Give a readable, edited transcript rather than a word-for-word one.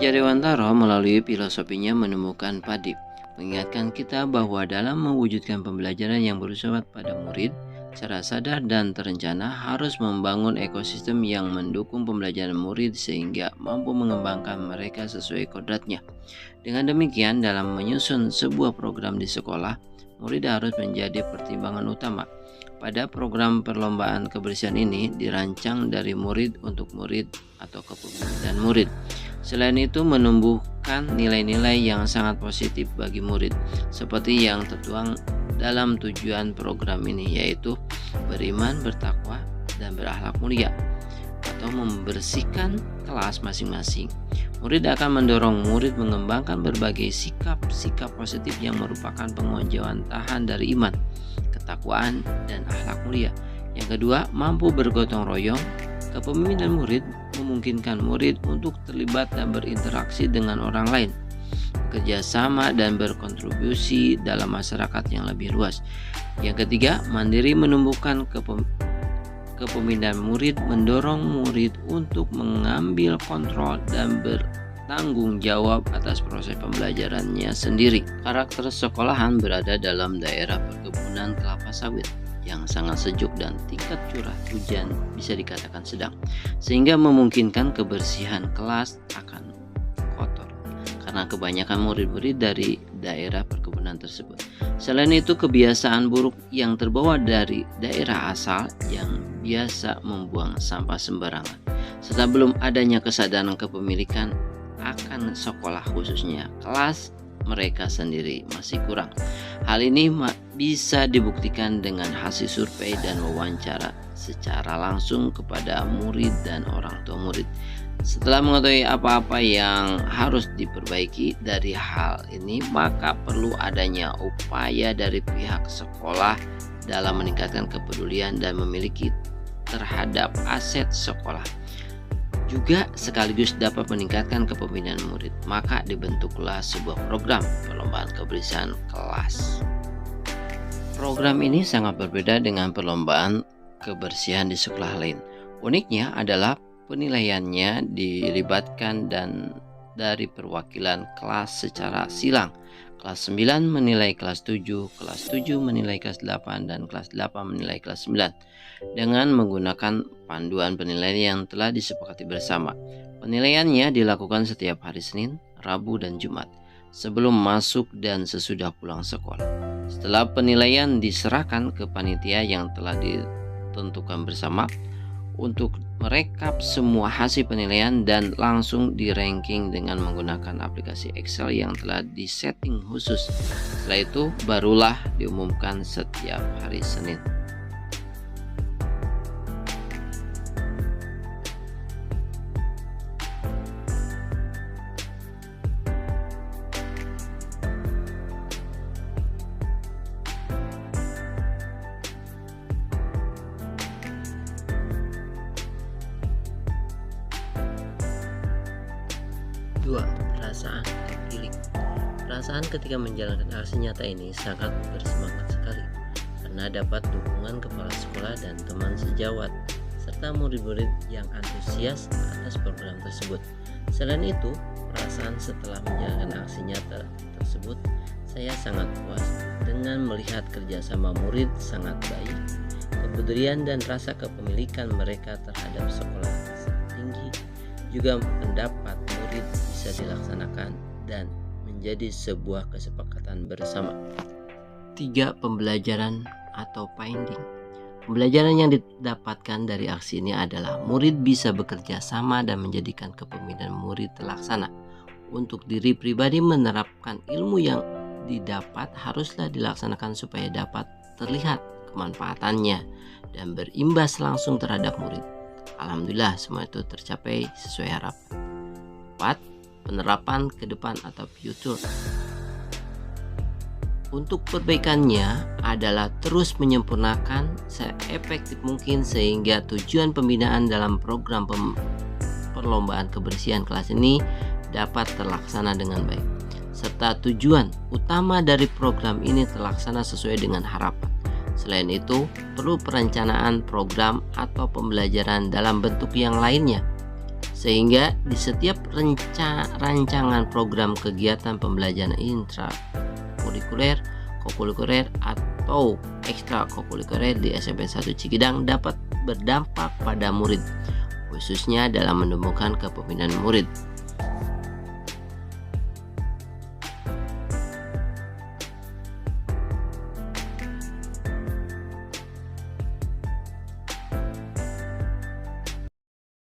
Raja Dewantara melalui filosofinya menemukan Padip, mengingatkan kita bahwa dalam mewujudkan pembelajaran yang bersifat pada murid, secara sadar dan terencana harus membangun ekosistem yang mendukung pembelajaran murid sehingga mampu mengembangkan mereka sesuai kodratnya. Dengan demikian, dalam menyusun sebuah program di sekolah, murid harus menjadi pertimbangan utama. Pada program perlombaan kebersihan ini dirancang dari murid untuk murid atau kepemimpinan murid. Selain itu menumbuhkan nilai-nilai yang sangat positif bagi murid, seperti yang tertuang dalam tujuan program ini, yaitu beriman, bertakwa, dan berakhlak mulia, atau membersihkan kelas masing-masing. Murid akan mendorong murid mengembangkan berbagai sikap-sikap positif yang merupakan penghijauan tahan dari iman, ketakwaan, dan akhlak mulia. Yang kedua, mampu bergotong royong. Kepemimpinan murid memungkinkan murid untuk terlibat dan berinteraksi dengan orang lain, kerjasama dan berkontribusi dalam masyarakat yang lebih luas. Yang ketiga, mandiri menumbuhkan kepemimpinan murid mendorong murid untuk mengambil kontrol dan bertanggung jawab atas proses pembelajarannya sendiri. Karakter sekolahan berada dalam daerah perkebunan kelapa sawit yang sangat sejuk dan tingkat curah hujan bisa dikatakan sedang, sehingga memungkinkan kebersihan kelas akan kotor karena kebanyakan murid-murid dari daerah perkebunan tersebut. Selain itu, kebiasaan buruk yang terbawa dari daerah asal yang biasa membuang sampah sembarangan, serta belum adanya kesadaran kepemilikan akan sekolah, khususnya kelas mereka sendiri, masih kurang. Hal ini bisa dibuktikan dengan hasil survei dan wawancara secara langsung kepada murid dan orang tua murid. Setelah mengetahui apa-apa yang harus diperbaiki dari hal ini, maka perlu adanya upaya dari pihak sekolah dalam meningkatkan kepedulian dan memiliki terhadap aset sekolah. Juga sekaligus dapat meningkatkan kepemimpinan murid, maka dibentuklah sebuah program perlombaan kebersihan kelas. Program ini sangat berbeda dengan perlombaan kebersihan di sekolah lain. Uniknya adalah penilaiannya dilibatkan dan dari perwakilan kelas secara silang. Kelas 9 menilai kelas 7, kelas 7 menilai kelas 8, dan kelas 8 menilai kelas 9 dengan menggunakan panduan penilaian yang telah disepakati bersama. Penilaiannya dilakukan setiap hari Senin, Rabu, dan Jumat sebelum masuk dan sesudah pulang sekolah. Setelah penilaian diserahkan ke panitia yang telah ditentukan bersama untuk merekap semua hasil penilaian dan langsung di-ranking dengan menggunakan aplikasi Excel yang telah disetting khusus. Setelah itu barulah diumumkan setiap hari Senin. Perasaan terpilih. Perasaan ketika menjalankan aksi nyata ini sangat bersemangat sekali karena dapat dukungan kepala sekolah dan teman sejawat serta murid-murid yang antusias atas program tersebut. Selain itu, perasaan setelah menjalankan aksi nyata tersebut, saya sangat puas dengan melihat kerjasama murid sangat baik, kepedulian dan rasa kepemilikan mereka terhadap sekolah sangat tinggi. Juga pendapat murid bisa dilaksanakan dan menjadi sebuah kesepakatan bersama. 3. Pembelajaran atau finding. Pembelajaran yang didapatkan dari aksi ini adalah murid bisa bekerja sama dan menjadikan kepemimpinan murid terlaksana. Untuk diri pribadi, menerapkan ilmu yang didapat haruslah dilaksanakan supaya dapat terlihat kemanfaatannya dan berimbas langsung terhadap murid. Alhamdulillah semua itu tercapai sesuai harapan. 4. Penerapan ke depan atau future. Untuk perbaikannya adalah terus menyempurnakan seefektif mungkin sehingga tujuan pembinaan dalam program perlombaan kebersihan kelas ini dapat terlaksana dengan baik, serta tujuan utama dari program ini terlaksana sesuai dengan harapan. Selain itu, perlu perencanaan program atau pembelajaran dalam bentuk yang lainnya Sehingga di setiap rancangan program kegiatan pembelajaran intrakurikuler, kokurikuler atau ekstrakurikuler di SMP 1 Cikidang dapat berdampak pada murid, khususnya dalam menumbuhkan kepemimpinan murid.